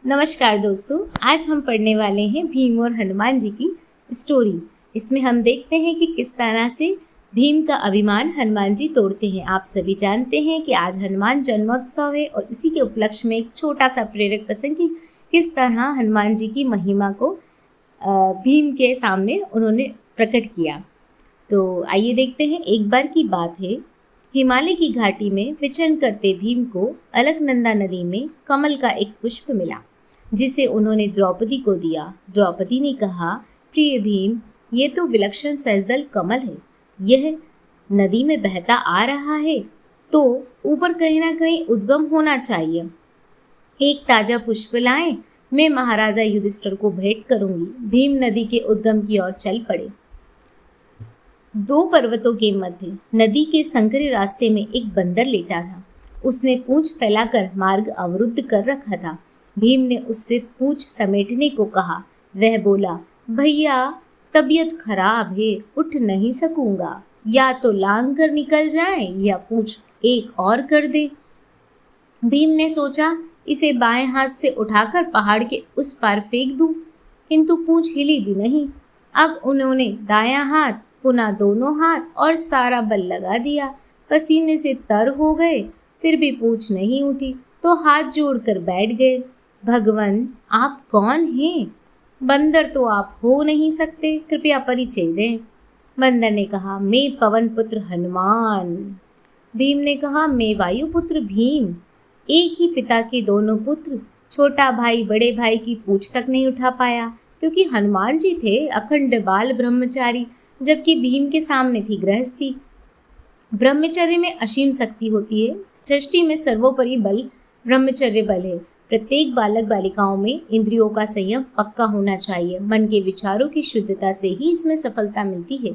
नमस्कार दोस्तों, आज हम पढ़ने वाले हैं भीम और हनुमान जी की स्टोरी। इसमें हम देखते हैं कि किस तरह से भीम का अभिमान हनुमान जी तोड़ते हैं। आप सभी जानते हैं कि आज हनुमान जन्मोत्सव है और इसी के उपलक्ष्य में एक छोटा सा प्रेरक प्रसंग कि किस तरह हनुमान जी की महिमा को भीम के सामने उन्होंने प्रकट किया। तो आइए देखते हैं। एक बार की बात है, हिमालय की घाटी में विचरण करते भीम को अलकनंदा नदी में कमल का एक पुष्प मिला, जिसे उन्होंने द्रौपदी को दिया। द्रौपदी ने कहा, प्रिय भीम, ये तो विलक्षण सहजदल कमल है। यह नदी में बहता आ रहा है तो ऊपर कहीं ना कहीं उद्गम होना चाहिए। एक ताजा पुष्प लाएं, मैं महाराजा युधिष्ठिर को भेंट करूंगी। भीम नदी के उद्गम की ओर चल पड़े। दो पर्वतों के मध्य नदी के संकरे रास्ते में एक बंदर लेटा था। उसने पूंछ फैलाकर मार्ग अवरुद्ध कर रखा था। भीम ने उससे पूंछ समेटने को कहा। वह बोला, भैया, तबीयत खराब है, उठ नहीं सकूंगा। या तो लांग कर निकल जाए या पूंछ एक और कर दे। भीम ने सोचा, इसे बाएं हाथ से उठाकर पहाड़ के उस पार फेंक दूं, किंतु पूंछ हिली भी नहीं। अब उन्होंने दायां हाथ, पुनः दोनों हाथ और सारा बल लगा दिया। पसीने से तर हो गए, फिर भी पूंछ नहीं उठी तो हाथ जोड़कर बैठ गए। भगवान, आप कौन हैं? बंदर तो आप हो नहीं सकते, कृपया परिचय दें। बंदर ने कहा, मैं पवन पुत्र हनुमान। भीम ने कहा, मैं वायु पुत्र भीम। एक ही पिता के दोनों पुत्र। छोटा भाई बड़े भाई की पूंछ तक नहीं उठा पाया, क्योंकि हनुमान जी थे अखंड बाल ब्रह्मचारी, जबकि भीम के सामने थी गृहस्थी। ब्रह्मचर्य में असीम शक्ति होती है। सृष्टि में सर्वोपरि बल ब्रह्मचर्य बल है। प्रत्येक बालक बालिकाओं में इंद्रियों का संयम पक्का होना चाहिए। मन के विचारों की शुद्धता से ही इसमें सफलता मिलती है।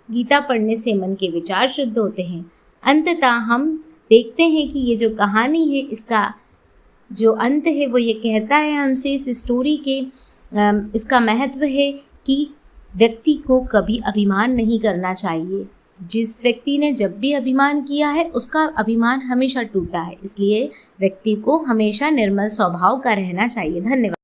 गीता पढ़ने से मन के विचार शुद्ध होते हैं। अंततः हम देखते हैं कि ये जो कहानी है, इसका जो अंत है वो ये कहता है हमसे, इस स्टोरी के इसका महत्व है कि व्यक्ति को कभी अभिमान नहीं करना चाहिए। जिस व्यक्ति ने जब भी अभिमान किया है उसका अभिमान हमेशा टूटा है। इसलिए व्यक्ति को हमेशा निर्मल स्वभाव का रहना चाहिए। धन्यवाद।